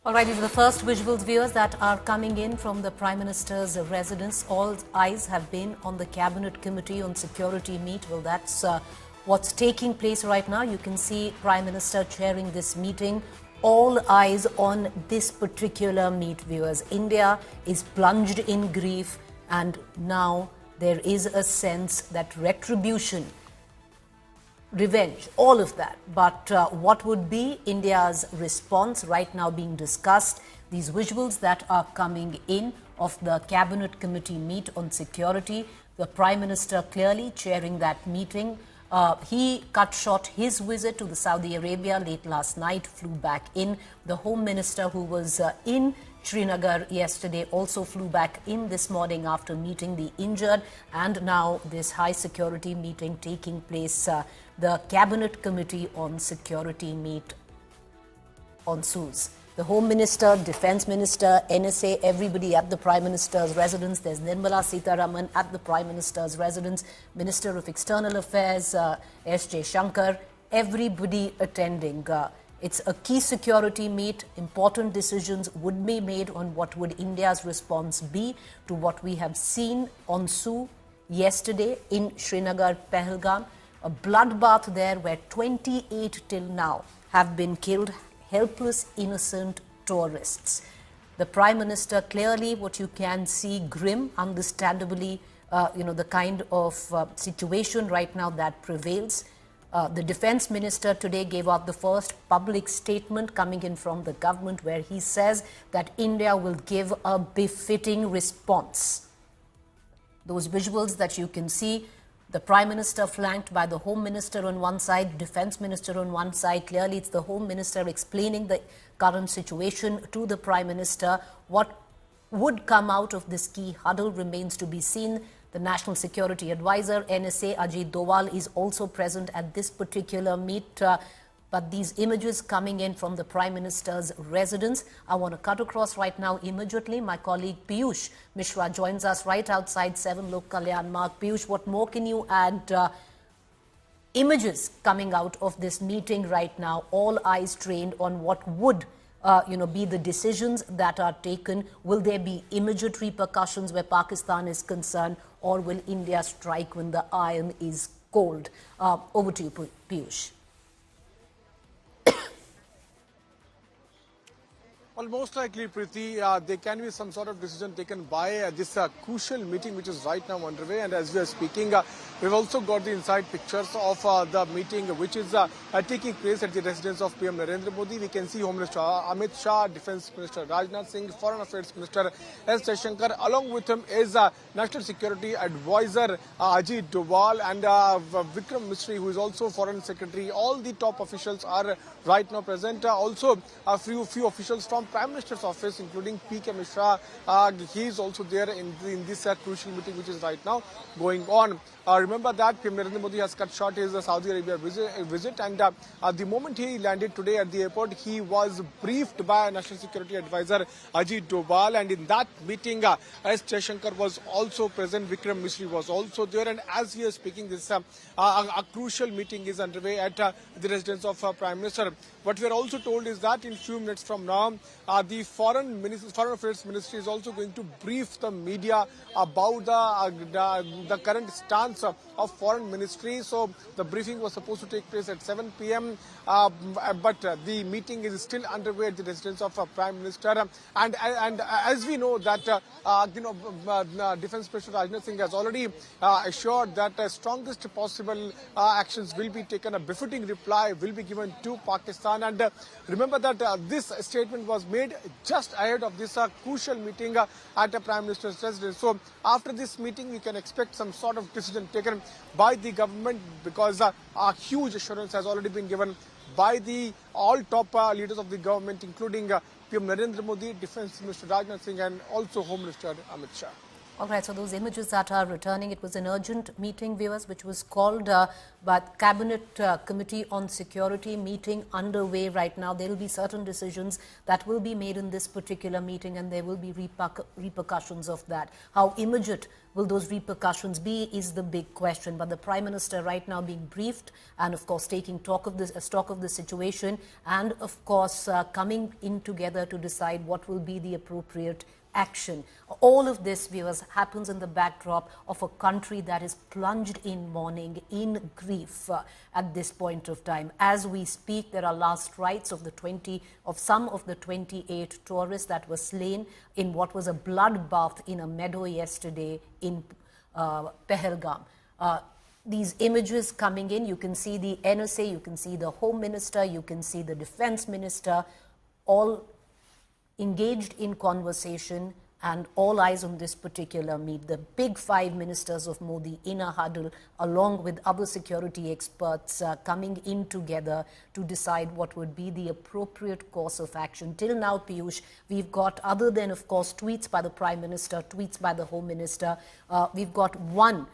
All right, these are the first visuals, viewers, that are coming in from the Prime Minister's residence. All eyes have been on the Cabinet Committee on Security meet. Well, that's what's taking place right now. You can see Prime Minister chairing this meeting. All eyes on this particular meet, viewers. India is plunged in grief, and now there is a sense that retribution, revenge, all of that. But what would be India's response right now being discussed? These visuals that are coming in of the Cabinet Committee meet on security. The Prime Minister clearly chairing that meeting. He cut short his visit to the Saudi Arabia late last night, flew back in. The Home Minister, who was in Srinagar yesterday, also flew back in this morning after meeting the injured. And now this high security meeting taking place. The Cabinet Committee on Security meet on Suez. The Home Minister, Defence Minister, NSA, everybody at the Prime Minister's residence. There's Nirmala Sitharaman at the Prime Minister's residence, Minister of External Affairs, S.J. Shankar, everybody attending. It's a key security meet. Important decisions would be made on what would India's response be to what we have seen on Suez yesterday in Srinagar, Pahalgam. A bloodbath there where 28 till now have been killed, helpless, innocent tourists. The Prime Minister clearly, what you can see, grim, understandably, the kind of situation right now that prevails. The Defence Minister today gave out the first public statement coming in from the government where he says that India will give a befitting response. Those visuals that you can see, the Prime Minister flanked by the Home Minister on one side, Defence Minister on one side. Clearly, it's the Home Minister explaining the current situation to the Prime Minister. What would come out of this key huddle remains to be seen. The National Security Advisor, NSA, Ajit Doval, is also present at this particular meet. But these images coming in from the Prime Minister's residence, I want to cut across right now immediately. My colleague Piyush Mishra joins us right outside 7 Lok Kalyan Mark. Piyush, what more can you add? Images coming out of this meeting right now, all eyes trained on what would be the decisions that are taken. Will there be immediate repercussions where Pakistan is concerned, or will India strike when the iron is cold? Over to you, Piyush. Well, most likely, Preeti, there can be some sort of decision taken by this crucial meeting which is right now underway. And as we are speaking, we've also got the inside pictures of the meeting which is taking place at the residence of PM Narendra Modi. We can see Home Minister Amit Shah, Defence Minister Rajnath Singh, Foreign Affairs Minister S. Shankar. Along with him is National Security Advisor Ajit Doval and Vikram Misri, who is also Foreign Secretary. All the top officials are right now present. Also, a few officials from Prime Minister's office, including P.K. Mishra, he is also there in this crucial meeting which is right now going on. Remember that PM Narendra Modi has cut short his Saudi Arabia visit, and the moment he landed today at the airport, he was briefed by National Security Advisor Ajit Doval, and in that meeting, S. Shankar was also present, Vikram Misri was also there, and as he is speaking, this a crucial meeting is underway at the residence of Prime Minister. What we are also told is that in few minutes from now, the Foreign Affairs Ministry is also going to brief the media about the current stance of Foreign Ministry. So the briefing was supposed to take place at 7 p.m. But the meeting is still underway at the residence of Prime Minister. And as we know that Defence Minister Rajnath Singh has already assured that strongest possible actions will be taken. A befitting reply will be given to Pakistan. And remember that this statement was made just ahead of this crucial meeting at the Prime Minister's residence. So after this meeting, we can expect some sort of decision taken by the government, because a huge assurance has already been given by the all top leaders of the government, including PM Narendra Modi, Defence Minister Rajnath Singh, and also Home Minister Amit Shah. All right, so those images that are returning, it was an urgent meeting, viewers, which was called by Cabinet Committee on Security, meeting underway right now. There will be certain decisions that will be made in this particular meeting, and there will be repercussions of that. How immediate will those repercussions be is the big question. But the Prime Minister right now being briefed and, of course, taking stock of the situation and, of course, coming in together to decide what will be the appropriate action. All of this, viewers, happens in the backdrop of a country that is plunged in mourning, in grief at this point of time. As we speak, there are last rites of some of the 28 tourists that were slain in what was a bloodbath in a meadow yesterday in Pahalgam. These images coming in, you can see the NSA, you can see the Home Minister, you can see the Defence Minister, all engaged in conversation, and all eyes on this particular meet. The big five ministers of Modi in a huddle, along with other security experts coming in together to decide what would be the appropriate course of action. Till now, Piyush, we've got, other than, of course, tweets by the Prime Minister, tweets by the Home Minister, we've got one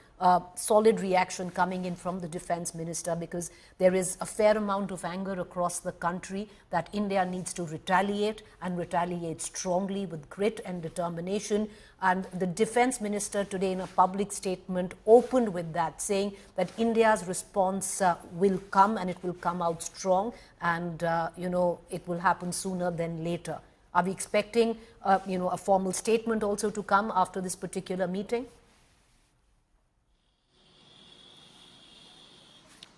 solid reaction coming in from the Defence Minister, because there is a fair amount of anger across the country that India needs to retaliate and retaliate strongly with grit and determination. And the Defence Minister today in a public statement opened with that, saying that India's response will come, and it will come out strong, and it will happen sooner than later. Are we expecting a formal statement also to come after this particular meeting?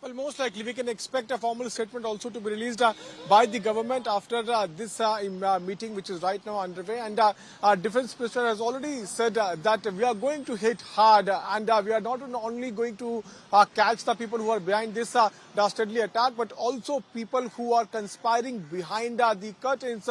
Well, most likely we can expect a formal statement also to be released by the government after this meeting, which is right now underway. And our Defence Minister has already said that we are going to hit hard, and we are not only going to catch the people who are behind this dastardly attack, but also people who are conspiring behind the curtains.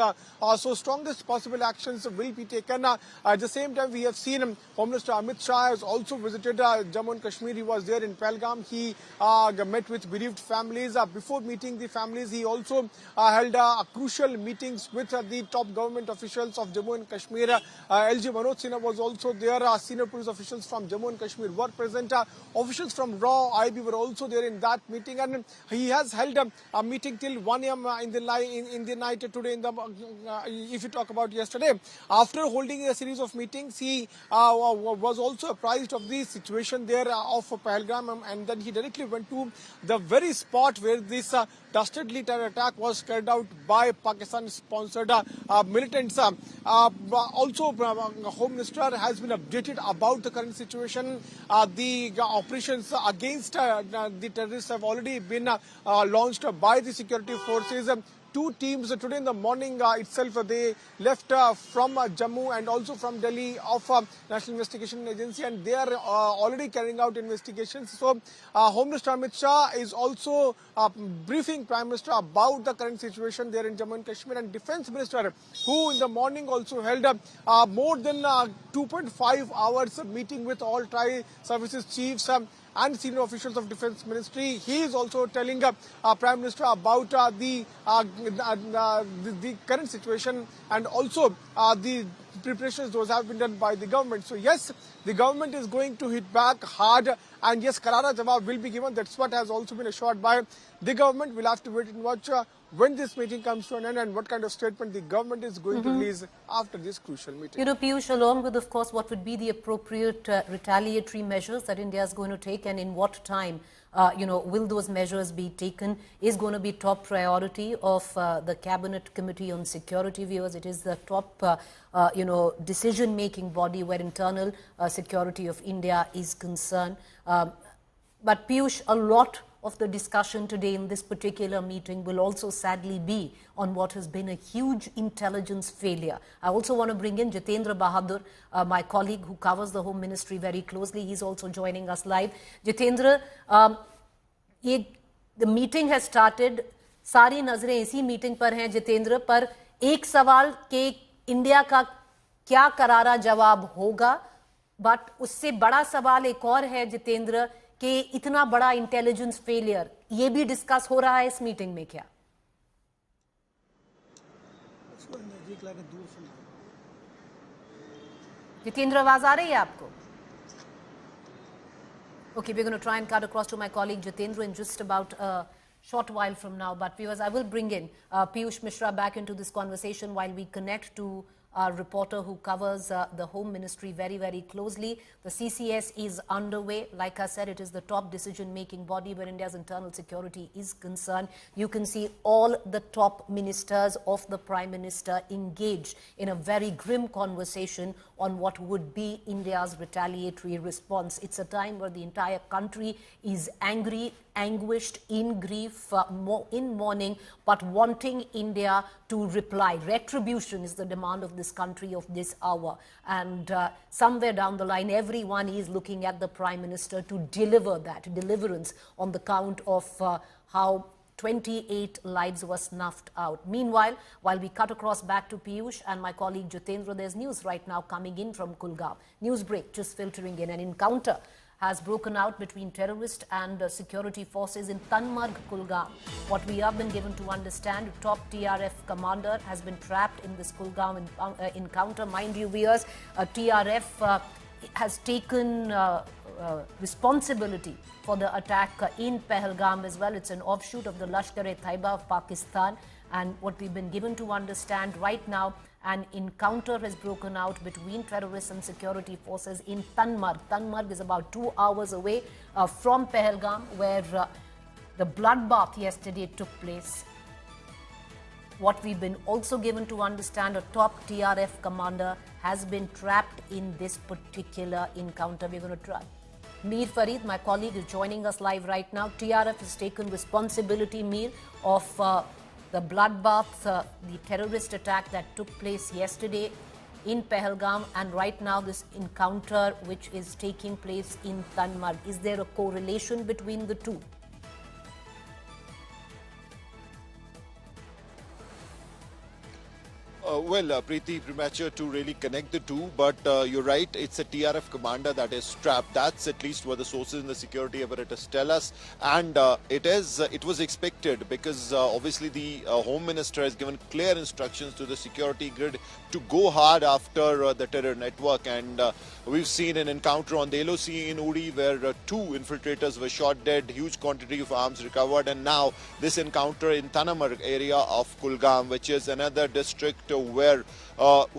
So strongest possible actions will be taken. At the same time, we have seen Home Minister Amit Shah has also visited Jammu and Kashmir. He was there in Pahalgam. He met with bereaved families. Before meeting the families, he also held crucial meetings with the top government officials of Jammu and Kashmir. LG Manoj Sinha was also there. Senior police officials from Jammu and Kashmir were present. Officials from RAW, IB were also there in that meeting. And he has held a meeting till 1 a.m. in the night today. If you talk about yesterday, after holding a series of meetings, he was also apprised of the situation there of Pahalgam, and then he directly went to the very spot where this dastardly terror attack was carried out by Pakistan-sponsored militants. Also, Home Minister has been updated about the current situation. The operations against the terrorists have already been launched by the security forces. Two teams today in the morning itself, they left from Jammu and also from Delhi of National Investigation Agency, and they are already carrying out investigations. So Home Minister Amit Shah is also briefing Prime Minister about the current situation there in Jammu and Kashmir, and Defence Minister, who in the morning also held more than 2.5 hours meeting with all tri-services chiefs and senior officials of Defence Ministry. He is also telling Prime Minister about the current situation and also the preparations those have been done by the government. So yes, the government is going to hit back hard, and yes, Karara Jawab will be given. That's what has also been assured by the government. We'll have to wait and watch when this meeting comes to an end and what kind of statement the government is going to release after this crucial meeting. Piyush, along with, of course, what would be the appropriate retaliatory measures that India is going to take, and in what time, will those measures be taken, is going to be top priority of the Cabinet Committee on Security, viewers. It is the top, decision-making body where internal security of India is concerned. But Piyush, a lot of the discussion today in this particular meeting will also sadly be on what has been a huge intelligence failure. I also want to bring in Jitendra Bahadur, my colleague who covers the Home Ministry very closely. He's also joining us live. Jitendra, the meeting has started. सारी नजरें इसी meeting पर हैं जितेंद्र, पर एक सवाल कि India का क्या करारा जवाब होगा, बट उससे बड़ा सवाल एक और है जितेंद्र कि इतना बड़ा इंटेलिजेंस फेलियर ये भी डिस्कस हो रहा है इस मीटिंग में क्या? जितेंद्र, आवाज आ रही है आपको? Okay, we're going to try and cut across to my colleague Jitendra in just about a short while from now. But viewers, I will bring in Piyush Mishra back into this conversation while we connect to our reporter who covers the Home Ministry very, very closely. The CCS is underway. Like I said, it is the top decision-making body where India's internal security is concerned. You can see all the top ministers of the Prime Minister engaged in a very grim conversation on what would be India's retaliatory response. It's a time where the entire country is angry, anguished, in grief, in mourning, but wanting India to reply. Retribution is the demand of this country of this hour. And somewhere down the line, everyone is looking at the Prime Minister to deliver that deliverance on the count of how 28 lives were snuffed out. Meanwhile, while we cut across back to Piyush and my colleague Jitendra, there's news right now coming in from Kulgam. News break just filtering in. An encounter has broken out between terrorists and security forces in Tanmarg, Kulgam. What we have been given to understand, top TRF commander has been trapped in this Kulgam encounter. Mind you, viewers, TRF has taken responsibility for the attack in Pahalgam as well. It's an offshoot of the Lashkar-e-Taiba of Pakistan. And what we've been given to understand right now, an encounter has broken out between terrorists and security forces in Tanmarg. Tanmarg is about 2 hours away from Pahalgam, where the bloodbath yesterday took place. What we've been also given to understand, a top TRF commander has been trapped in this particular encounter. We're going to try. Mir Farid, my colleague, is joining us live right now. TRF has taken responsibility, Mir, of the bloodbath, the terrorist attack that took place yesterday in Pahalgam, and right now this encounter which is taking place in Tanmarg. Is there a correlation between the two? Preeti, premature to really connect the two, but you're right, it's a TRF commander that is trapped. That's at least what the sources in the security apparatus tell us, and it was expected, because obviously the Home Minister has given clear instructions to the security grid to go hard after the terror network, and we've seen an encounter on the LOC in Uri where 2 infiltrators were shot dead, huge quantity of arms recovered, and now this encounter in Tanmarg area of Kulgam, which is another district where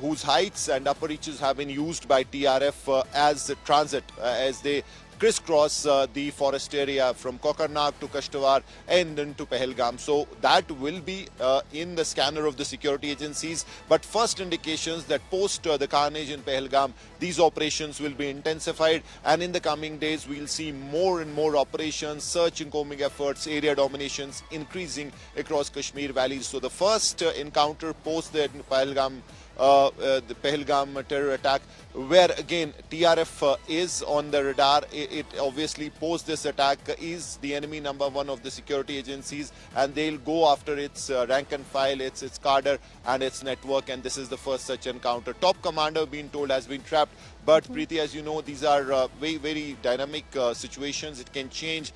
whose heights and upper reaches have been used by TRF as transit as they crisscross the forest area from Kokarnag to Kashtawar and then to Pahalgam. So that will be in the scanner of the security agencies. But first indications that post the carnage in Pahalgam, these operations will be intensified, and in the coming days we'll see more and more operations, search and combing efforts, area dominations increasing across Kashmir valleys. So the first encounter post the Pahalgam terror attack, where again TRF is on the radar. It obviously post this attack is the enemy number 1 of the security agencies, and they'll go after its rank and file, its cadre and its network, and this is the first such encounter. Top commander being told has been trapped, but Preeti, as you know, these are very, very dynamic situations. It can change.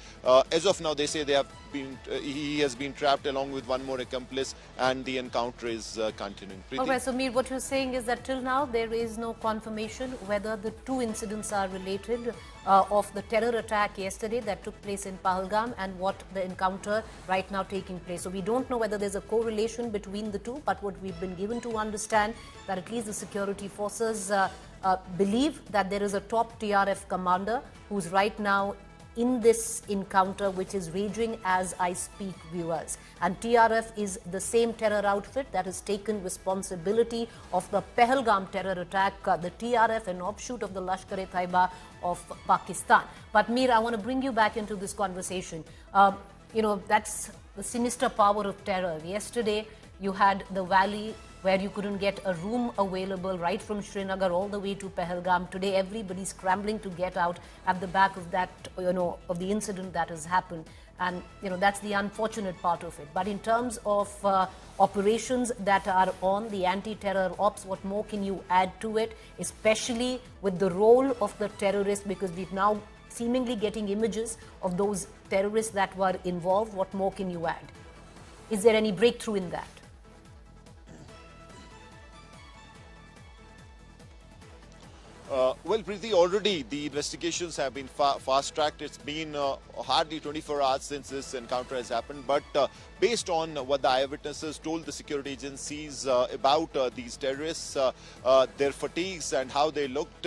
As of now, they say they have been he has been trapped along with 1 more accomplice, and the encounter is continuing. Preeti? Okay, so Mir, what you're saying is that till now there is no confirmation whether the 2 incidents are related of the terror attack yesterday that took place in Pahalgam and what the encounter right now taking place. So we don't know whether there's a correlation between the two, but what we've been given to understand that at least the security forces believe that there is a top TRF commander who's right now in this encounter which is raging as I speak, viewers. And TRF is the same terror outfit that has taken responsibility of the Pahalgam terror attack, the TRF, an offshoot of the Lashkar-e-Taiba of Pakistan. But Mir, I want to bring you back into this conversation. You know, that's the sinister power of terror. Yesterday, you had the valley where you couldn't get a room available right from Srinagar all the way to Pahalgam. Today, everybody's scrambling to get out at the back of that, of the incident that has happened. And, that's the unfortunate part of it. But in terms of operations that are on, the anti-terror ops, what more can you add to it, especially with the role of the terrorists, because we've now seemingly getting images of those terrorists that were involved. What more can you add? Is there any breakthrough in that? Well, Preeti, already the investigations have been fast-tracked. It's been hardly 24 hours since this encounter has happened. But based on what the eyewitnesses told the security agencies about these terrorists, their fatigues and how they looked,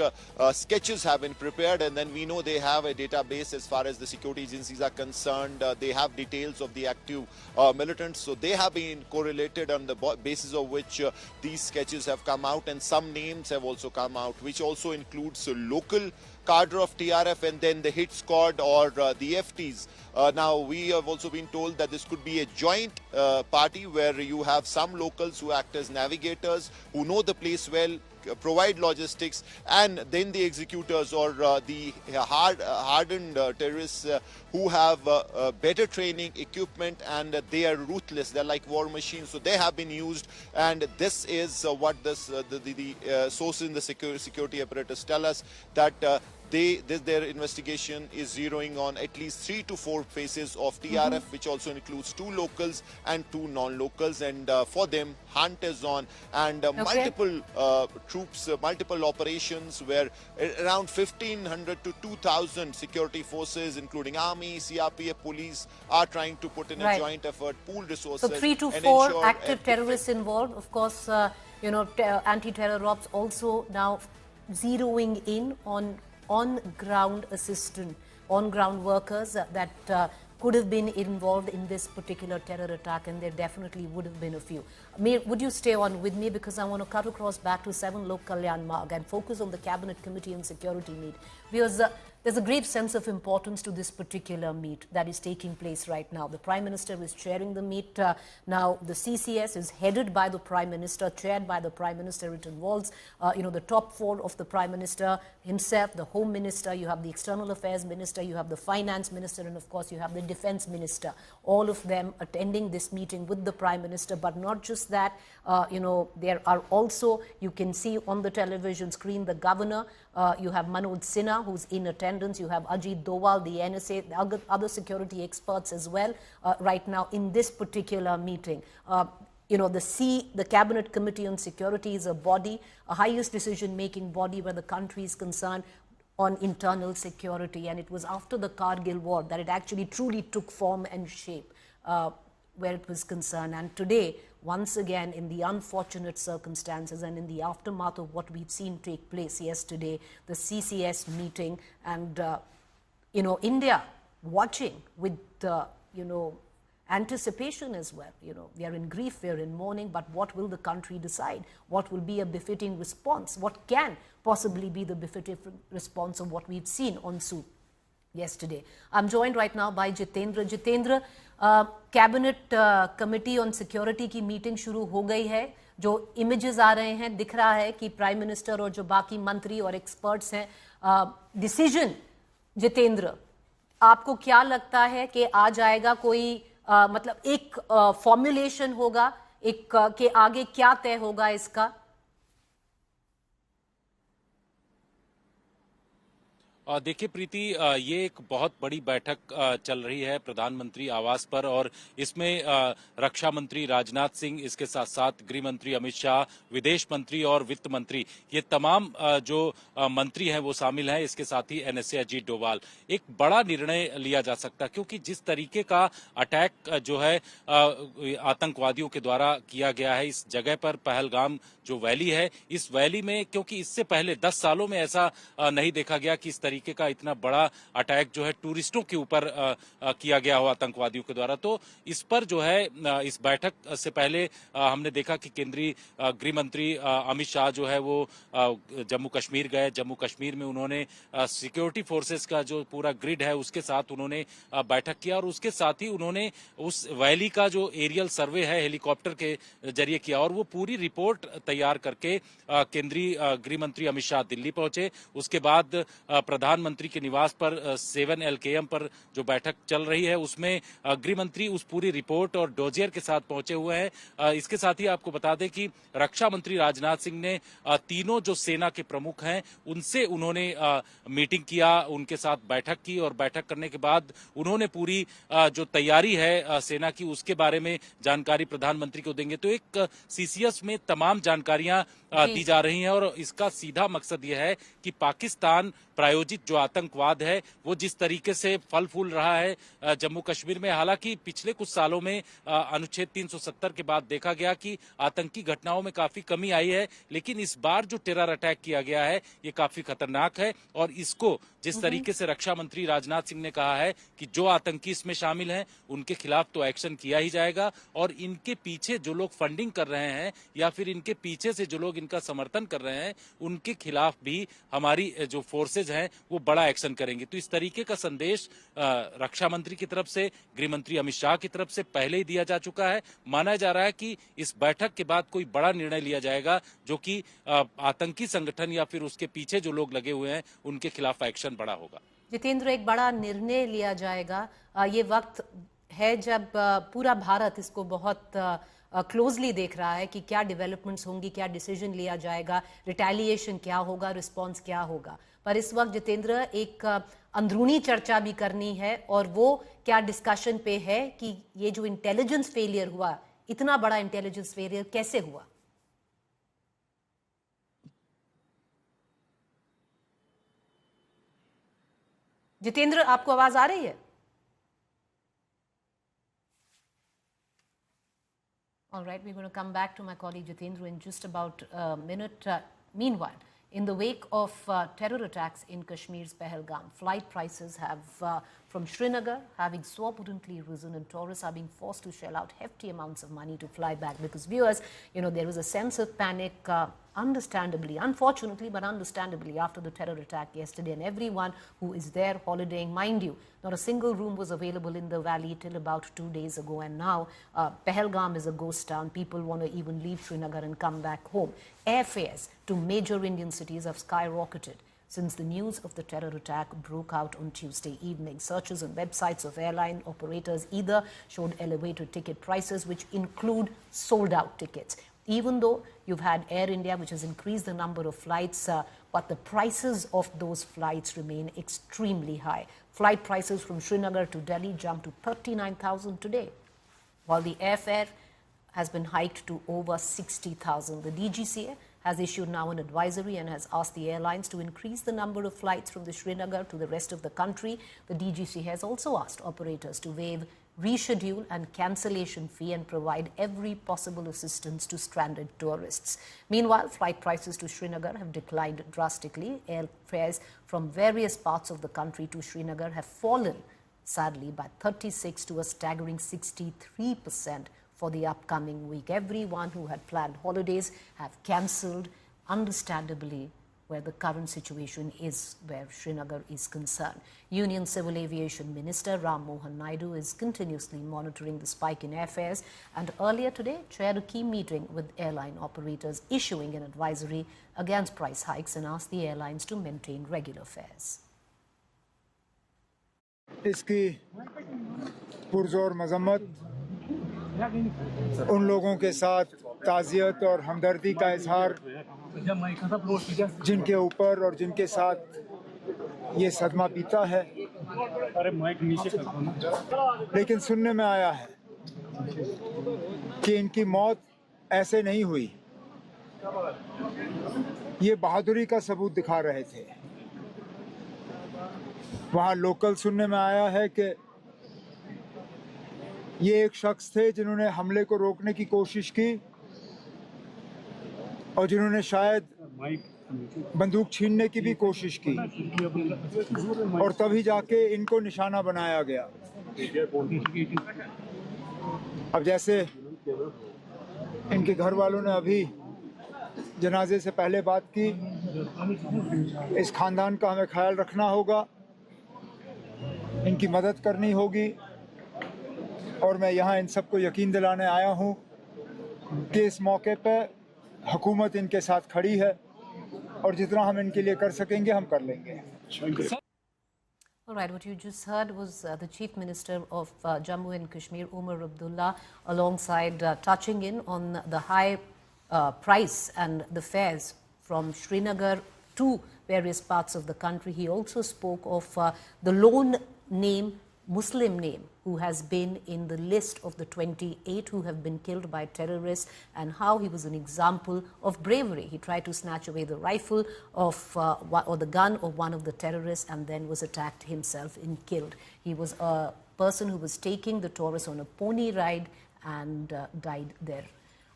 sketches have been prepared. And then we know they have a database as far as the security agencies are concerned. They have details of the active militants. So they have been correlated on the basis of which these sketches have come out. And some names have also come out, which also includes a local cadre of TRF and then the hit squad or the FTs. Now, we have also been told that this could be a joint party where you have some locals who act as navigators, who know the place well, provide logistics, and then the executors or the hardened terrorists who have better training, equipment, and they are ruthless. They're like war machines, so they have been used. And this is what this the sources in the security apparatus tell us, that their investigation is zeroing on at least 3 to 4 faces of TRF, which also includes 2 locals and 2 non-locals. And for them, hunt is on, and multiple troops, multiple operations where around 1,500 to 2,000 security forces, including army, CRPF, police, are trying to put in a joint effort, pool resources. So 3 to 4 active terrorists involved. Of course, anti-terror ops also now zeroing in on ground assistance, on ground workers that could have been involved in this particular terror attack, and there definitely would have been a few. Would you stay on with me, because I want to cut across back to 7 Lok Kalyan Marg and focus on the Cabinet Committee on Security meet, because there's a great sense of importance to this particular meet that is taking place right now. The Prime Minister is chairing the meet. Now, the CCS is headed by the Prime Minister, chaired by the Prime Minister. It involves, the top 4 of the Prime Minister himself, the Home Minister, you have the External Affairs Minister, you have the Finance Minister, and of course you have the Defence Minister. All of them attending this meeting with the Prime Minister. But not just that, there are also, you can see on the television screen, the Governor, you have Manoj Sinha, who's in attendance. You have Ajit Doval, the NSA, the other security experts as well, right now in this particular meeting. The Cabinet Committee on Security is a body, a highest decision-making body where the country is concerned on internal security. And it was after the Kargil war that it actually truly took form and shape where it was concerned. And today, once again, in the unfortunate circumstances and in the aftermath of what we've seen take place yesterday, the CCS meeting, and, India watching with, anticipation as well. We are in grief, we are in mourning, but what will the country decide? What will be a befitting response? What can possibly be the befitting response of what we've seen on Soup yesterday? I'm joined right now by Jitendra. Jitendra, cabinet committee on security की meeting शुरू हो गई है. जो images आ रहे हैं, दिख रहा है कि प्राइम मिनिस्टर और जो बाकी मंत्री और एक्सपर्ट्स हैं, डिसीजन, जितेंद्र, आपको क्या लगता है कि आ जाएगा कोई मतलब एक फॉर्मुलेशन होगा, एक के आगे क्या तय होगा इसका? देखिए प्रीति, ये एक बहुत बड़ी बैठक चल रही है प्रधानमंत्री आवास पर, और इसमें रक्षा मंत्री राजनाथ सिंह, इसके साथ साथ गृह मंत्री अमित शाह, विदेश मंत्री और वित्त मंत्री, ये तमाम जो मंत्री हैं वो शामिल हैं. इसके साथ ही NSA अजीत डोभाल. एक बड़ा निर्णय लिया जा सकता है, क्योंकि जिस तरीके का अटैक जो है आतंकवादियों के द्वारा किया गया है इस जगह पर, पहलगाम जो वैली है, इस वैली में, क्योंकि इससे पहले 10 सालों में ऐसा नहीं देखा गया कि इस तरीके का इतना बड़ा अटैक जो है टूरिस्टों के ऊपर किया गया हो आतंकवादियों के द्वारा. तो इस पर जो है इस बैठक से पहले हमने देखा कि केंद्रीय गृह मंत्री अमित शाह जो है वो जम्मू कश्मीर गए. जम्मू कश्मीर में उन्होंने सिक्योरिटी फोर्सेस का जो पूरा ग्रिड है उसके साथ उन्होंने बैठक किया, और उसके साथ ही उन्होंने उस वैली का जो एरियल सर्वे है हेलीकॉप्टर के जरिए किया, और वो पूरी रिपोर्ट तैयार करके केंद्रीय गृह मंत्री अमित शाह दिल्ली पहुंचे. उसके बाद प्रधानमंत्री के निवास पर 7 LKM पर जो बैठक चल रही है उसमें गृह मंत्री उस पूरी रिपोर्ट और डोजियर के साथ पहुंचे हुए हैं। इसके साथ ही आपको बता दें कि रक्षा मंत्री राजनाथ सिंह ने तीनों जो सेना के प्रमुख हैं उनसे उन्होंने मीटिंग किया, उनके साथ बैठक की और बैठक करने के बाद उन्होंने पूरी जो तैयारी है सेना की उसके बारे में जानकारी प्रधानमंत्री को देंगे। तो एक CCS में तमाम जानकारियां दी जा रही हैं और इसका सीधा मकसद यह है कि पाकिस्तान प्रायोजित जो आतंकवाद है वो जिस तरीके से फल फूल रहा है जम्मू कश्मीर में, हालांकि पिछले कुछ सालों में अनुच्छेद 370 के बाद देखा गया कि आतंकी घटनाओं में काफी कमी आई है, लेकिन इस बार जो टेरर अटैक किया गया है ये काफी खतरनाक है और इसको जिस तरीके से रक्षा मंत्री राजनाथ सिंह ने कहा है कि जो आतंकी इसमें शामिल हैं उनके खिलाफ तो एक्शन किया ही जाएगा और इनके पीछे जो लोग फंडिंग कर रहे हैं या फिर इनके पीछे से जो लोग इनका समर्थन कर रहे हैं उनके खिलाफ भी हमारी जो फोर्सेज हैं वो बड़ा एक्शन करेंगे। तो इस तरीके का संदेश रक्षा मंत्री की तरफ से, गृह मंत्री अमित शाह की तरफ से पहले ही दिया जा चुका है। माना जा रहा है कि इस बैठक के बाद कोई बड़ा निर्णय लिया जाएगा जो कि आतंकी संगठन या फिर उसके पीछे जो लोग लगे हुए हैं उनके खिलाफ एक्शन बड़ा होगा। जितेंद्र, एक बड़ा निर्णय लिया जाएगा, ये वक्त है जब पूरा भारत इसको बहुत क्लोजली देख रहा है कि क्या डेवलपमेंट्स होंगी, क्या डिसीजन लिया जाएगा, रिटेलिएशन क्या होगा, रिस्पांस क्या होगा। पर इस वक्त जितेंद्र एक अंदरूनी चर्चा भी करनी है और वो क्या डिस्कशन पे है कि ये जो इंटेलिजेंस फेलियर हुआ, इतना बड़ा इंटेलिजेंस फेलियर कैसे हुआ। जितेंद्र, आपको आवाज आ रही है? All right, we're going to come back to my colleague Jitendra in just about a minute. Meanwhile, in the wake of terror attacks in Kashmir's Pahalgam, flight prices have, from Srinagar, having so abundantly risen, and tourists are being forced to shell out hefty amounts of money to fly back because viewers, there was a sense of panic, understandably, unfortunately, but understandably, after the terror attack yesterday, and everyone who is there holidaying, mind you, not a single room was available in the valley till about 2 days ago, and now Pahalgam is a ghost town. People want to even leave Srinagar and come back home. Airfares to major Indian cities have skyrocketed since the news of the terror attack broke out on Tuesday evening. Searches on websites of airline operators either showed elevated ticket prices, which include sold-out tickets. Even though you've had Air India, which has increased the number of flights, but the prices of those flights remain extremely high. Flight prices from Srinagar to Delhi jumped to 39,000 today, while the airfare has been hiked to over 60,000. The DGCA has issued now an advisory and has asked the airlines to increase the number of flights from the Srinagar to the rest of the country. The DGCA has also asked operators to waive reschedule and cancellation fee and provide every possible assistance to stranded tourists. Meanwhile, flight prices to Srinagar have declined drastically. Airfares from various parts of the country to Srinagar have fallen, sadly, by 36 to a staggering 63% for the upcoming week. Everyone who had planned holidays have cancelled, understandably, where the current situation is, where Srinagar is concerned. Union Civil Aviation Minister Ram Mohan Naidu is continuously monitoring the spike in airfares and earlier today chaired a key meeting with airline operators, issuing an advisory against price hikes and asked the airlines to maintain regular fares. इसकी पुरजोर मजम्मत उन लोगों के साथ ताज़ियत और हमदर्दी का इजहार जिनके ऊपर और जिनके साथ ये सदमा पीता है। लेकिन सुनने में आया है कि इनकी मौत ऐसे नहीं हुई, ये बहादुरी का सबूत दिखा रहे थे। वहाँ लोकल सुनने में आया है कि ये एक शख्स थे जिन्होंने हमले को रोकने की कोशिश की और जिन्होंने शायद बंदूक छीनने की भी कोशिश की और तभी जाके इनको निशाना बनाया गया। अब जैसे इनके घर वालों ने अभी जनाजे से पहले बात की, इस खानदान का हमें ख्याल रखना होगा, इनकी मदद करनी होगी और मैं यहाँ इन सबको यकीन दिलाने आया हूँ कि इस मौके पर हुकूमत इनके साथ खड़ी है और जितना हम इनके लिए कर सकेंगे हम कर लेंगे। All right, what you just heard was the Chief Minister of Jammu and Kashmir, Umar Abdullah, alongside touching in on the high price and the fares from Srinagar to various parts of the country. He also spoke of the lone name, Muslim name, who has been in the list of the 28 who have been killed by terrorists, and how he was an example of bravery. He tried to snatch away the rifle of or the gun of one of the terrorists and then was attacked himself and killed. He was a person who was taking the tourists on a pony ride and died there.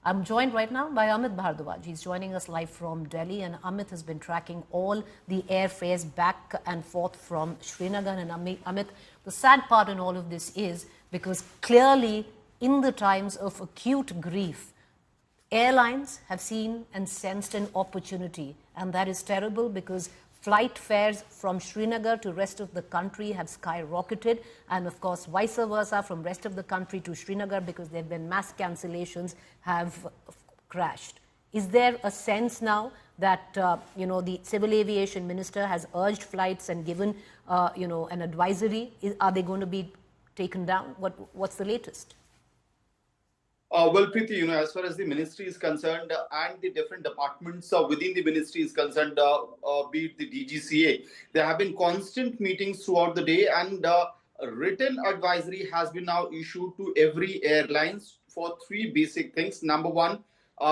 I'm joined right now by Amit Bhardwaj. He's joining us live from Delhi, and Amit has been tracking all the airfares back and forth from Srinagar. And Amit, the sad part in all of this is because clearly in the times of acute grief, airlines have seen and sensed an opportunity, and that is terrible because flight fares from Srinagar to rest of the country have skyrocketed, and of course vice versa from rest of the country to Srinagar, because there have been mass cancellations, have crashed. Is there a sense now that the Civil Aviation Minister has urged flights and given an advisory? Are they going to be taken down? What's the latest? Well, Preeti, as far as the ministry is concerned and the different departments within the ministry is concerned, be it the DGCA, there have been constant meetings throughout the day, and written advisory has been now issued to every airlines for three basic things. Number one,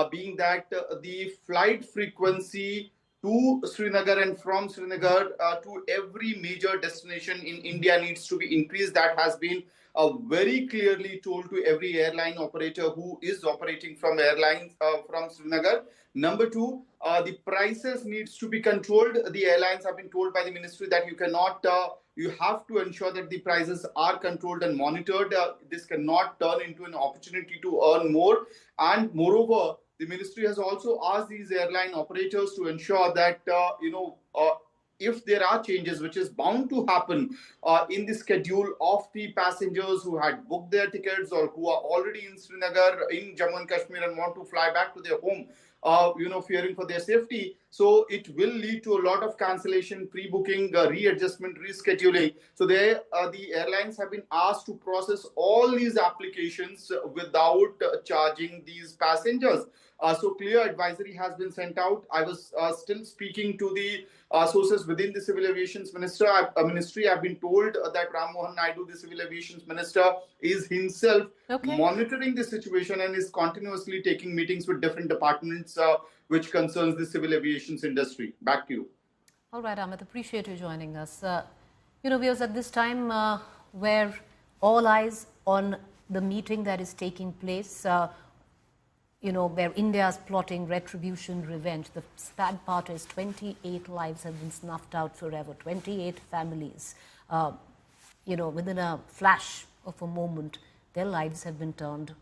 being that the flight frequency to Srinagar and from Srinagar to every major destination in India needs to be increased. That has been very clearly told to every airline operator who is operating from from Srinagar. Number two, the prices needs to be controlled. The airlines have been told by the ministry that you have to ensure that the prices are controlled and monitored. This cannot turn into an opportunity to earn more. And moreover, the ministry has also asked these airline operators to ensure that, if there are changes, which is bound to happen in the schedule of the passengers who had booked their tickets or who are already in Srinagar, in Jammu and Kashmir, and want to fly back to their home, fearing for their safety. So it will lead to a lot of cancellation, pre-booking, readjustment, rescheduling. So the airlines have been asked to process all these applications without charging these passengers. So clear advisory has been sent out. I was still speaking to the sources within the Civil Aviation Ministry. I've been told that Ram Mohan Naidu, the Civil Aviation Minister, is himself monitoring the situation and is continuously taking meetings with different departments which concerns the civil aviation industry. Back to you. All right, Amit, appreciate you joining us. We are at this time where all eyes on the meeting that is taking place, where India is plotting retribution, revenge. The sad part is 28 lives have been snuffed out forever. 28 families, within a flash of a moment, their lives have been turned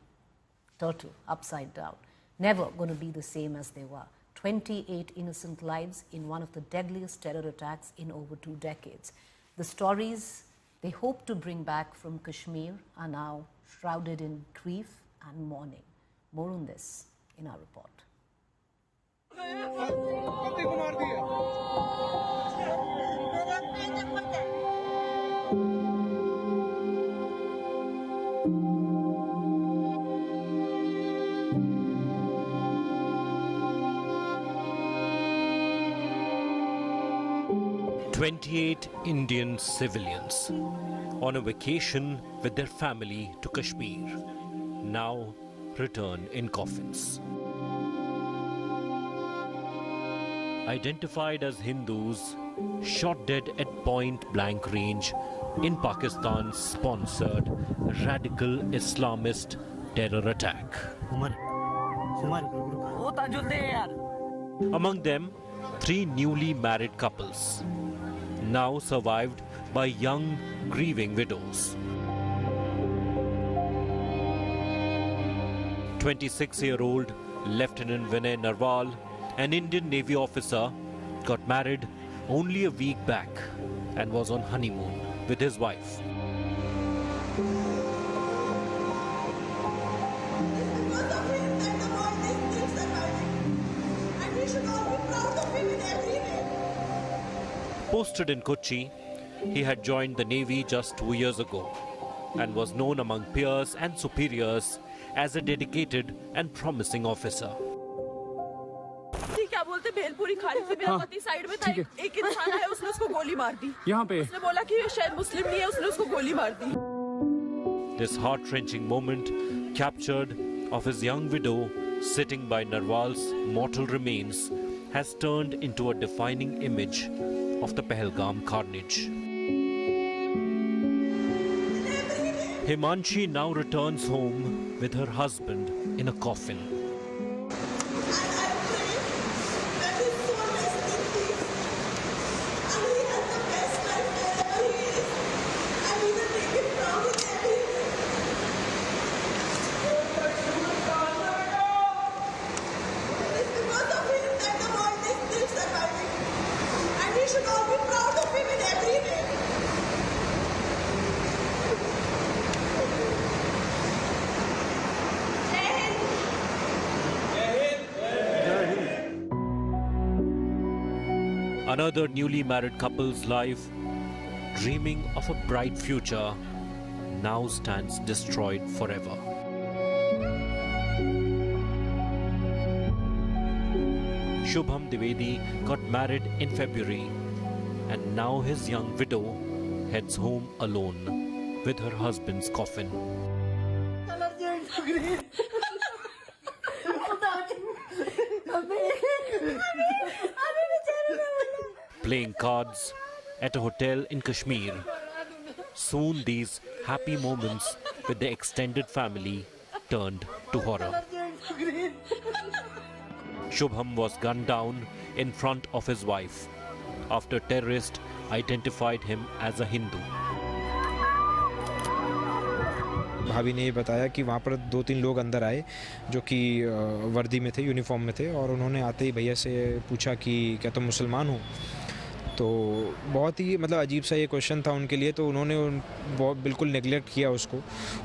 turtle, upside down. Never going to be the same as they were. 28 innocent lives in one of the deadliest terror attacks in over 2 decades. The stories they hope to bring back from Kashmir are now shrouded in grief and mourning. More on this in our report. 28 Indian civilians on a vacation with their family to Kashmir now return in coffins. Identified as Hindus, shot dead at point-blank range in Pakistan's sponsored radical Islamist terror attack. Among them, 3 newly married couples, now survived by young grieving widows. 26-year-old Lieutenant Vinay Narwal, an Indian Navy officer, got married only a week back and was on honeymoon with his wife. Posted in Kochi, he had joined the Navy just 2 years ago and was known among peers and superiors as a dedicated and promising officer. क्या बोलते भेलपुरी खा रही थी, मेरा पति side में था, एक इंसान आया, उसने उसको गोली मार दी। यहाँ पे उसने बोला कि शायद मुस्लिम नहीं है, उसने उसको गोली मार दी। This heart-wrenching moment captured of his young widow sitting by Narwal's mortal remains has turned into a defining image of the Pahalgam carnage. Himanshi now returns home with her husband in a coffin. Another newly married couple's life, dreaming of a bright future, now stands destroyed forever. Shubham Dwivedi got married in February, and now his young widow heads home alone with her husband's coffin. Playing cards at a hotel in Kashmir. Soon these happy moments with the extended family turned to horror. Shubham was gunned down in front of his wife after terrorists identified him as a Hindu. भाभी ने ये बताया कि वहाँ पर 2-3 लोग अंदर आए जो कि वर्दी में थे, यूनिफॉर्म में थे, और उन्होंने आते ही भैया से पूछा कि क्या तुम मुसलमान हो। तो बहुत ही मतलब अजीब सा ये क्वेश्चन था उनके लिए, तो उन्होंने बिल्कुल नेगलेक्ट किया उसको।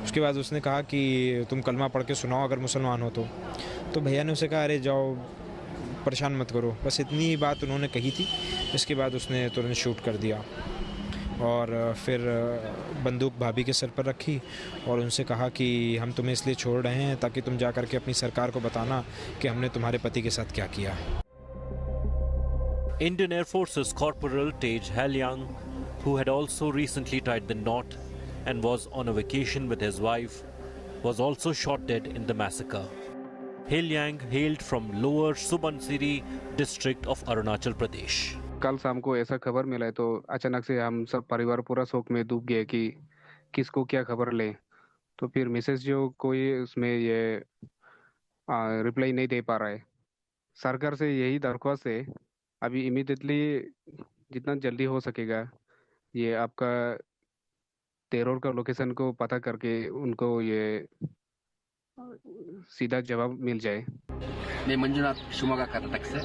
उसके बाद उसने कहा कि तुम कलमा पढ़ के सुनाओ अगर मुसलमान हो तो भैया ने उसे कहा अरे जाओ परेशान मत करो, बस इतनी बात उन्होंने कही थी। इसके बाद उसने तुरंत शूट कर दिया और फिर बंदूक भाभी के सर पर रखी और उनसे कहा कि हम तुम्हें इसलिए छोड़ रहे हैं ताकि तुम जा कर के अपनी सरकार को बताना कि हमने तुम्हारे पति के साथ क्या किया। Indian Air Force's Corporal Tej Halyang, who had also recently tied the knot and was on a vacation with his wife, was also shot dead in the massacre. Halyang hailed from Lower Subansiri district of Arunachal Pradesh. कल शाम को ऐसा खबर मिला है तो अचानक से हम सब परिवार पूरा शोक में डूब गए कि किसको क्या खबर ले। तो फिर मिसेज जो कोई उसमें ये रिप्लाई नहीं दे पा रहा है। सरकार से यही दरख्वास्त है अभी इमीडिएटली जितना जल्दी हो सकेगा ये आपका टेरर का लोकेशन को पता करके उनको ये सीधा जवाब मिल जाए। मैं मंजुनाथ शिवमोगा कर्नाटक से।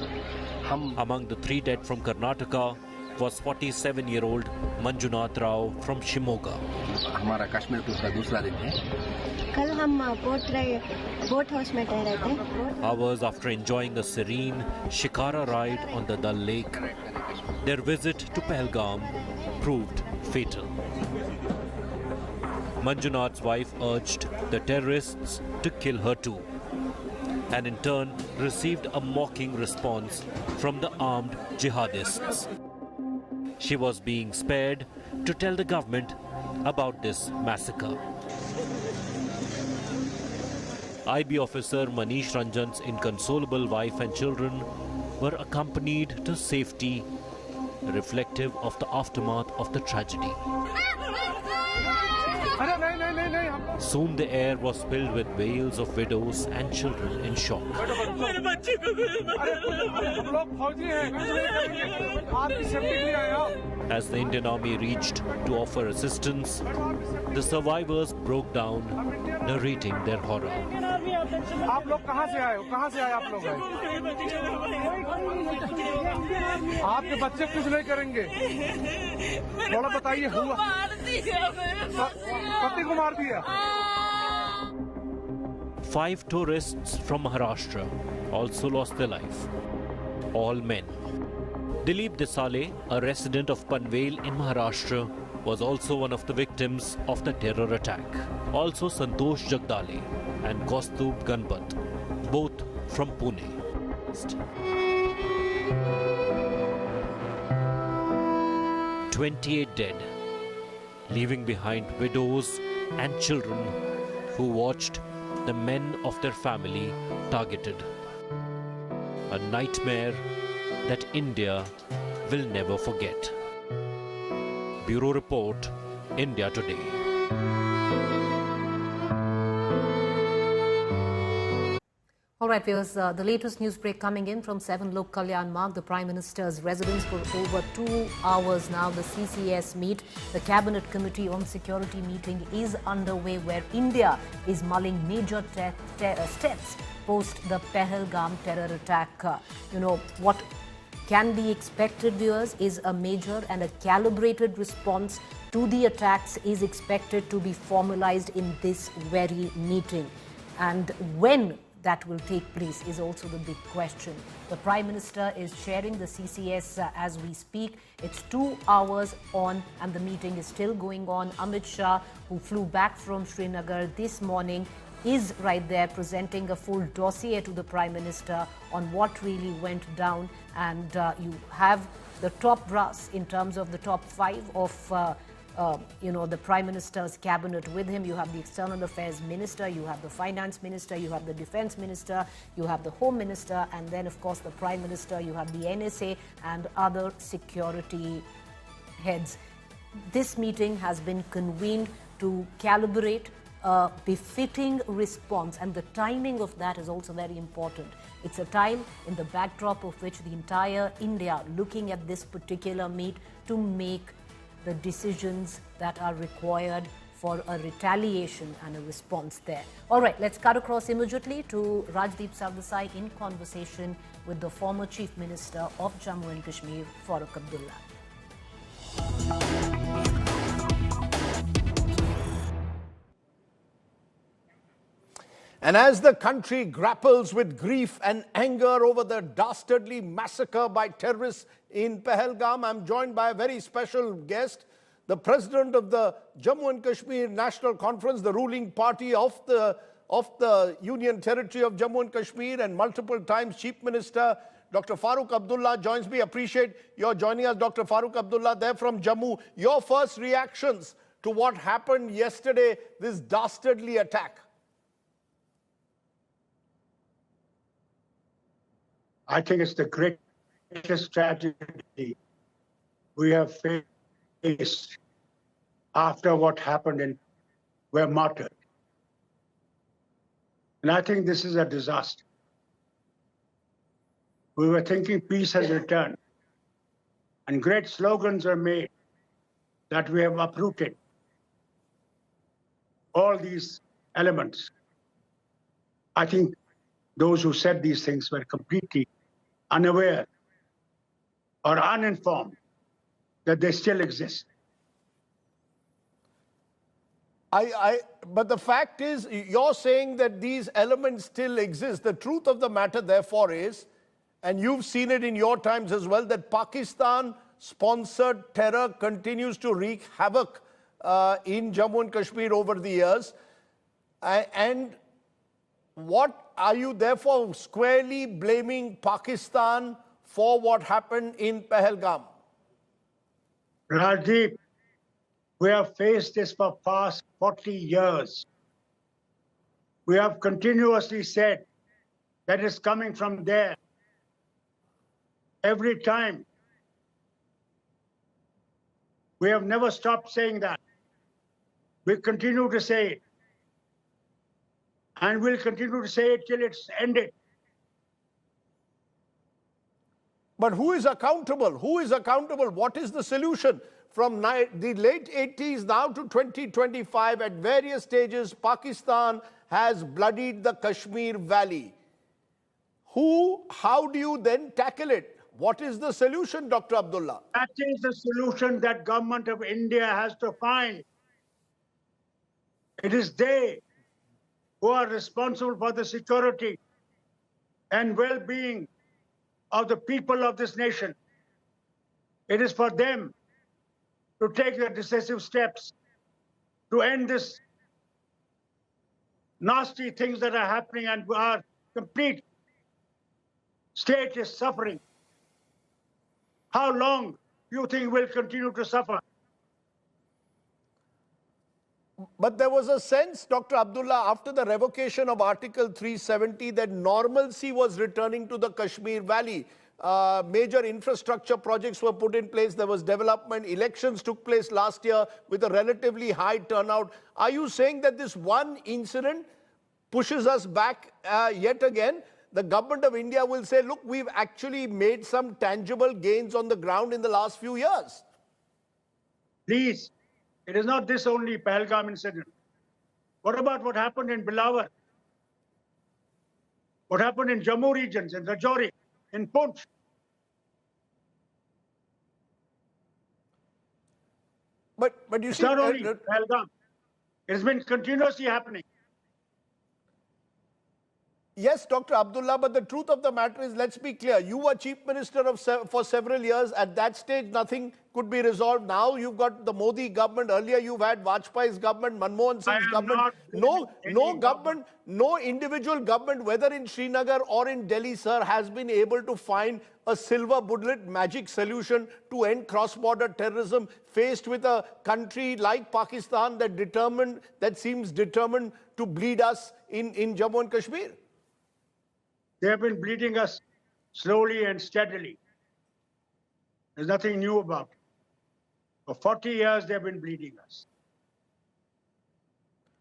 Among the 3 dead from Karnataka was 47-year-old Manjunath Rao from Shimoga. हमारा कश्मीर टूर का दूसरा दिन है। कल हम बोट हाउस में ठहरे थे। Hours after enjoying a serene shikara ride on the Dal Lake, their visit to Pahalgam proved fatal. Manjunath's wife urged the terrorists to kill her too, and in turn received a mocking response from the armed jihadists. She was being spared to tell the government about this massacre. IB officer Manish Ranjan's inconsolable wife and children were accompanied to safety, reflective of the aftermath of the tragedy. Soon the air was filled with wails of widows and children in shock. As the Indian Army reached to offer assistance, the survivors broke down, narrating their horror. आप लोग कहाँ से आए हो? कहाँ से आए आप लोग? आपके बच्चे कुछ नहीं करेंगे। थोड़ा बताइए हुआ। पति को मार दिया। 5 tourists from Maharashtra also lost their life, all men. Dilip Desale, a resident of Panvel in Maharashtra, was also one of the victims of the terror attack. Also Santosh Jagdale and Kaustubh Ganpat, both from Pune. 28 dead, leaving behind widows and children who watched the men of their family targeted. A nightmare that India will never forget. Bureau Report, India Today. All right, viewers, the latest news break coming in from 7 Lok Kalyan Marg, the Prime Minister's residence for over 2 hours now. The CCS meet, the Cabinet Committee on Security meeting is underway, where India is mulling major steps post the Pahalgam terror attack. What can be expected, viewers, is a major and a calibrated response to the attacks is expected to be formalized in this very meeting. And when that will take place is also the big question. The Prime Minister is chairing the CCS as we speak. It's 2 hours on and the meeting is still going on. Amit Shah, who flew back from Srinagar this morning, is right there presenting a full dossier to the Prime Minister on what really went down. And you have the top brass in terms of the top 5 of the Prime Minister's cabinet with him. You have the External Affairs Minister, you have the Finance Minister, you have the Defence Minister, you have the Home Minister, and then of course the Prime Minister, you have the NSA and other security heads. This meeting has been convened to calibrate a befitting response, and the timing of that is also very important. It's a time in the backdrop of which the entire India looking at this particular meet to make the decisions that are required for a retaliation and a response there. All right, let's cut across immediately to Rajdeep Sardesai in conversation with the former Chief Minister of Jammu and Kashmir, Farooq Abdullah. And as the country grapples with grief and anger over the dastardly massacre by terrorists in Pahalgam, I'm joined by a very special guest, the President of the Jammu and Kashmir National Conference, the ruling party of the Union Territory of Jammu and Kashmir, and multiple times Chief Minister, Dr. Farooq Abdullah joins me. Appreciate your joining us, Dr. Farooq Abdullah, there from Jammu. Your first reactions to what happened yesterday, this dastardly attack? I think it's the greatest tragedy we have faced after what happened and were martyred. And I think this is a disaster. We were thinking peace has returned, and great slogans are made that we have uprooted all these elements. I think those who said these things were completely unaware or uninformed that they still exist. But the fact is, you're saying that these elements still exist. The truth of the matter, therefore, is, and you've seen it in your times as well, that Pakistan-sponsored terror continues to wreak havoc in Jammu and Kashmir over the years. And what are you therefore squarely blaming Pakistan for what happened in Pahalgam? Rajdeep, we have faced this for past 40 years. We have continuously said that it's coming from there. Every time. We have never stopped saying that. We continue to say it. And we'll continue to say it till it's ended. But who is accountable? Who is accountable? What is the solution? From the late 80s now to 2025, at various stages, Pakistan has bloodied the Kashmir Valley. How do you then tackle it? What is the solution, Dr. Abdullah? That is the solution that government of India has to find. It is they who are responsible for the security and well-being of the people of this nation. It is for them to take the decisive steps to end this nasty things that are happening, and our complete state is suffering. How long do you think we'll continue to suffer? But there was a sense, Dr. Abdullah, after the revocation of Article 370, that normalcy was returning to the Kashmir Valley. Major infrastructure projects were put in place. There was development. Elections took place last year with a relatively high turnout. Are you saying that this one incident pushes us back yet again? The government of India will say, look, we've actually made some tangible gains on the ground in the last few years. Please, it is not this only Pahalgam incident. What about what happened in Bilawar? What happened in Jammu regions, in Rajouri, in Poonch? But you it's see, not only Pahalgam. It's been continuously happening. Yes, Dr. Abdullah, but the truth of the matter is, let's be clear, you were Chief Minister for several years. At that stage, nothing could be resolved. Now you've got the Modi government. Earlier, you've had Vajpayee's government, Manmohan Singh's government. No government, no individual government, whether in Srinagar or in Delhi, sir, has been able to find a silver bullet magic solution to end cross-border terrorism, faced with a country like Pakistan that seems determined to bleed us in Jammu and Kashmir. They have been bleeding us slowly and steadily. There's nothing new about it. For 40 years, they've been bleeding us.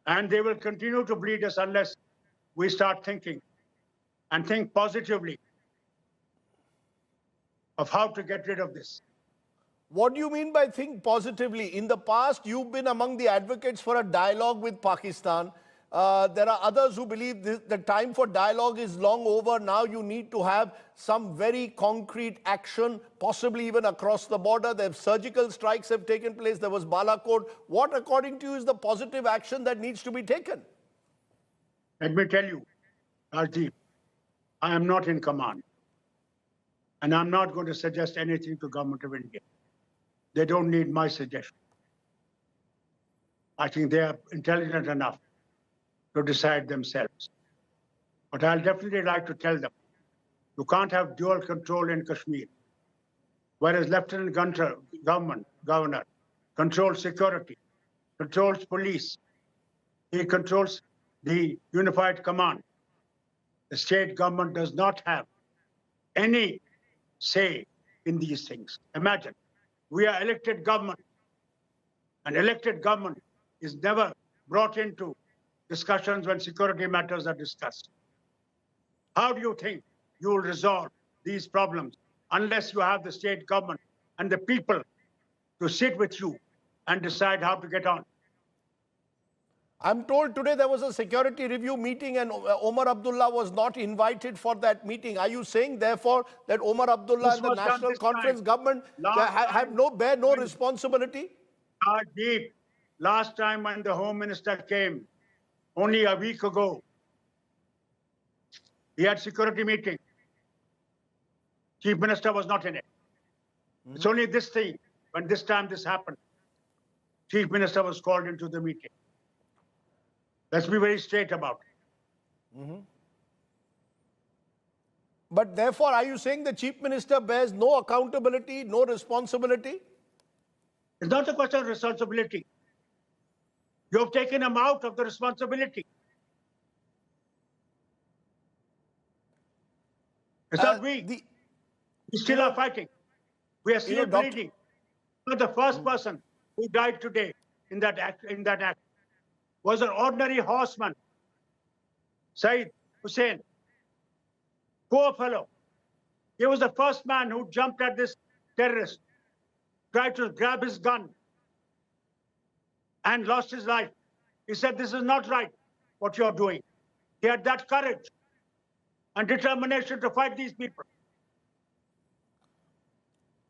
And they will continue to bleed us unless we start thinking and think positively of how to get rid of this. What do you mean by think positively? In the past, you've been among the advocates for a dialogue with Pakistan. There are others who believe the time for dialogue is long over. Now you need to have some very concrete action, possibly even across the border. The surgical strikes have taken place. There was Balakot. What, according to you, is the positive action that needs to be taken? Let me tell you, Rajdeep, I am not in command. And I'm not going to suggest anything to Government of India. They don't need my suggestion. I think they are intelligent enough to decide themselves. But I'll definitely like to tell them, you can't have dual control in Kashmir. Whereas Lieutenant Governor controls security, controls police, he controls the unified command. The state government does not have any say in these things. Imagine, we are elected government. An elected government is never brought into discussions when security matters are discussed. How do you think you will resolve these problems unless you have the state government and the people to sit with you and decide how to get on? I'm told today there was a security review meeting and Omar Abdullah was not invited for that meeting. Are you saying, therefore, that Omar Abdullah and the National Conference government bear no responsibility? Deep. Last time when the Home Minister came, only a week ago, he had security meeting. Chief Minister was not in it. It's only this thing, when this time this happened, Chief Minister was called into the meeting. Let's be very straight about it. But therefore, are you saying the Chief Minister bears no accountability, no responsibility? It's not a question of responsibility. You have taken him out of the responsibility. It's not we. We still are fighting. We are still bleeding. Not the first person who died today in that act was an ordinary horseman, Saeed Hussain, poor fellow. He was the first man who jumped at this terrorist, tried to grab his gun, and lost his life. He said, this is not right, what you're doing. He had that courage and determination to fight these people.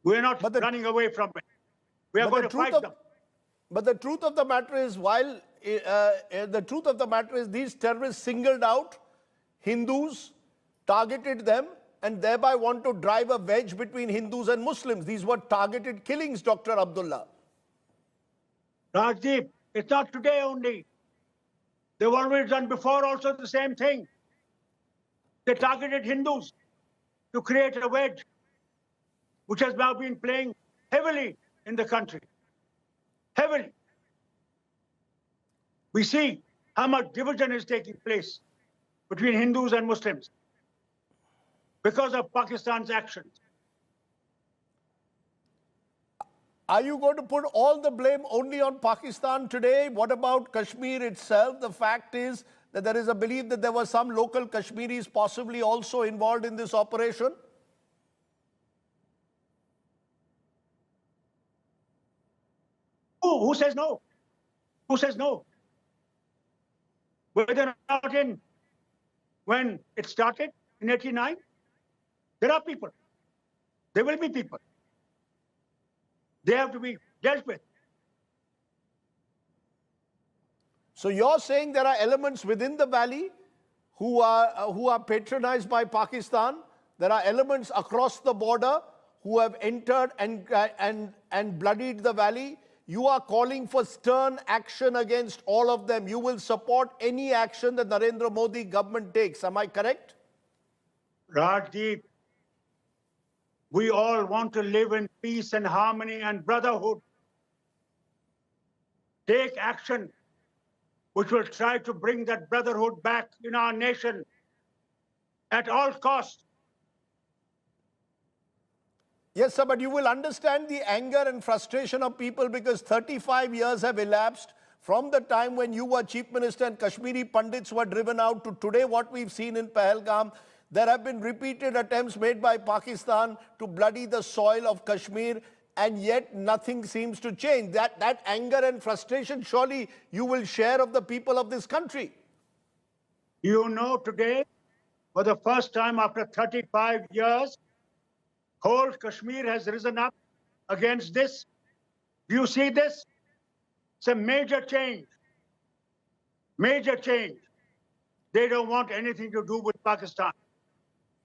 We're not running away from it. We are going to fight them. But the truth of the matter is, these terrorists singled out Hindus, targeted them, and thereby want to drive a wedge between Hindus and Muslims. These were targeted killings, Dr. Abdullah. Rajdeep, it's not today only. They've always done before also the same thing. They targeted Hindus to create a wedge, which has now been playing heavily in the country. Heavily. We see how much division is taking place between Hindus and Muslims because of Pakistan's actions. Are you going to put all the blame only on Pakistan today? What about Kashmir itself? The fact is that there is a belief that there were some local Kashmiris possibly also involved in this operation. Who says no? Who says no? Were they not in when it started in 89? There are people. There will be people. They have to be dealt with. So you're saying there are elements within the valley who are patronized by Pakistan. There are elements across the border who have entered and bloodied the valley. You are calling for stern action against all of them. You will support any action that Narendra Modi government takes. Am I correct? Rajdeep, we all want to live in peace and harmony and brotherhood. Take action which will try to bring that brotherhood back in our nation at all costs. Yes, sir, but you will understand the anger and frustration of people because 35 years have elapsed from the time when you were Chief Minister and Kashmiri Pandits were driven out to today what we've seen in Pahalgam. There have been repeated attempts made by Pakistan to bloody the soil of Kashmir, and yet nothing seems to change. That anger and frustration, surely you will share of the people of this country. You know, today, for the first time after 35 years, whole Kashmir has risen up against this. Do you see this? It's a major change. Major change. They don't want anything to do with Pakistan.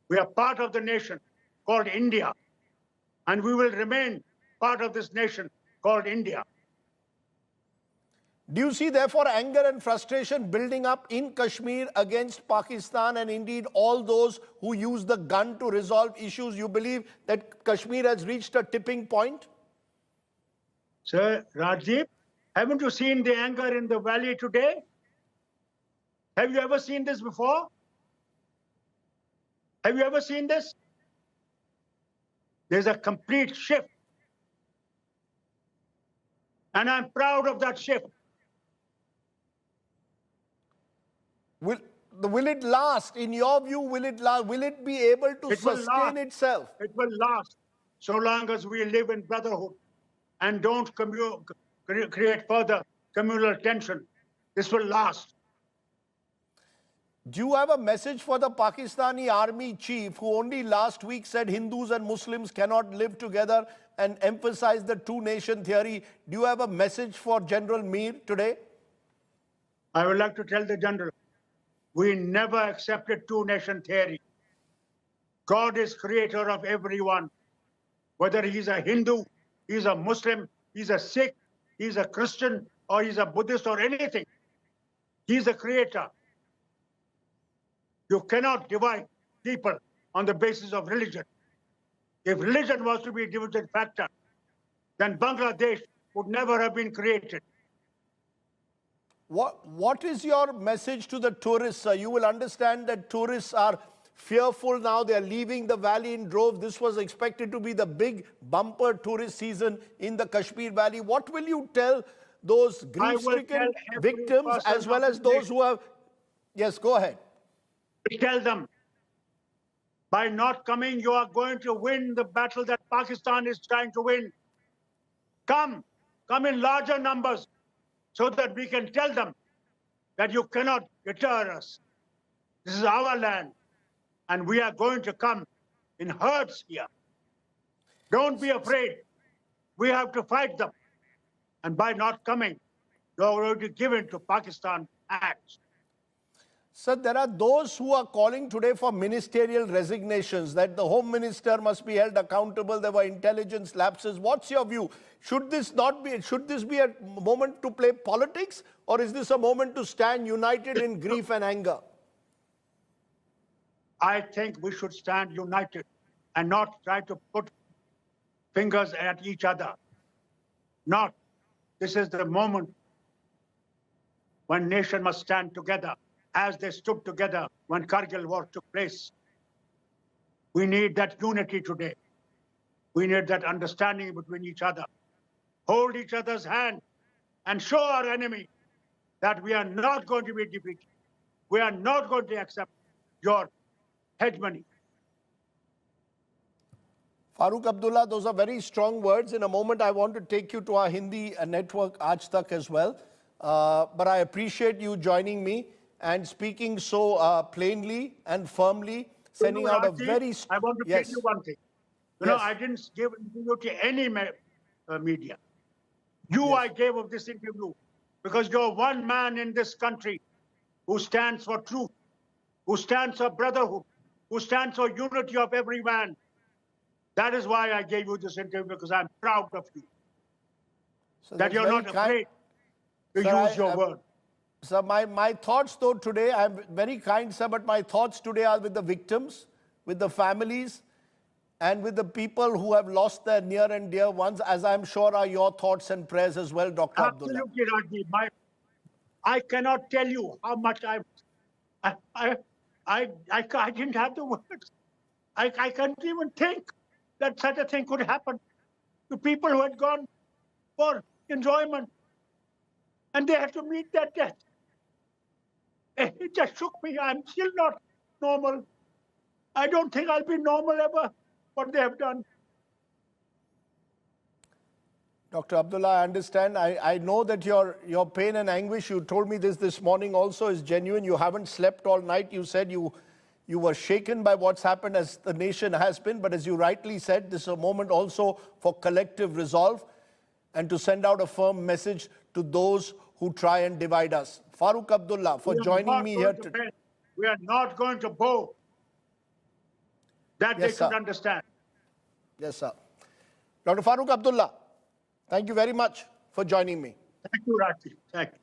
We are part of the nation called India, and we will remain part of this nation called India. Do you see, therefore, anger and frustration building up in Kashmir against Pakistan and indeed all those who use the gun to resolve issues? You believe that Kashmir has reached a tipping point? Sir, Rajdeep, haven't you seen the anger in the valley today? Have you ever seen this before? Have you ever seen this? There's a complete shift. And I'm proud of that shift. Will it last? In your view, will it last? Will it be able to sustain itself? It will last so long as we live in brotherhood and don't create further communal tension. This will last. Do you have a message for the Pakistani army chief who only last week said Hindus and Muslims cannot live together and emphasized the two-nation theory? Do you have a message for General Mir today? I would like to tell the general, we never accepted two-nation theory. God is creator of everyone. Whether he's a Hindu, he's a Muslim, he's a Sikh, he's a Christian, or he's a Buddhist or anything. He's a creator. You cannot divide people on the basis of religion. If religion was to be a dividing factor, then Bangladesh would never have been created. What is your message to the tourists, sir? You will understand that tourists are fearful now. They are leaving the valley in droves. This was expected to be the big bumper tourist season in the Kashmir Valley. What will you tell those grief-stricken victims as well as those who have... Yes, go ahead. Tell them, by not coming, you are going to win the battle that Pakistan is trying to win. Come in larger numbers so that we can tell them that you cannot deter us. This is our land, and we are going to come in herds here. Don't be afraid. We have to fight them. And by not coming, you are already given to Pakistan acts. Sir, there are those who are calling today for ministerial resignations, that the Home Minister must be held accountable, there were intelligence lapses. What's your view? Should this be a moment to play politics, or is this a moment to stand united in grief and anger? I think we should stand united and not try to put fingers at each other. Not. This is the moment when nation must stand together as they stood together when Kargil war took place. We need that unity today. We need that understanding between each other. Hold each other's hand and show our enemy that we are not going to be defeated. We are not going to accept your hegemony. Farooq Abdullah, those are very strong words. In a moment, I want to take you to our Hindi network, Aaj Tak, as well. But I appreciate you joining me and speaking so plainly and firmly, sending out a very... I want to tell you one thing. You know, I didn't give an interview to any media. I gave of this interview because you're one man in this country who stands for truth, who stands for brotherhood, who stands for unity of every man. That is why I gave you this interview, because I'm proud of you. So that you're not afraid to use your word. Sir, my thoughts though today, I'm very kind, sir, but my thoughts today are with the victims, with the families, and with the people who have lost their near and dear ones, as I'm sure are your thoughts and prayers as well, Dr. Abdullah. Absolutely, Rajdeep. I cannot tell you how much I didn't have the words. I can't even think that such a thing could happen to people who had gone for enjoyment and they had to meet their death. It just shook me. I'm still not normal. I don't think I'll be normal ever, what they have done. Dr. Abdullah, I understand. I know that your pain and anguish, you told me this morning also, is genuine. You haven't slept all night. You said you were shaken by what's happened, as the nation has been. But as you rightly said, this is a moment also for collective resolve and to send out a firm message to those who try and divide us. Farooq Abdullah, for joining me here today. We are not going to bow. That they should understand. Yes, sir. Dr. Farooq Abdullah, thank you very much for joining me. Thank you, Raji. Thank you.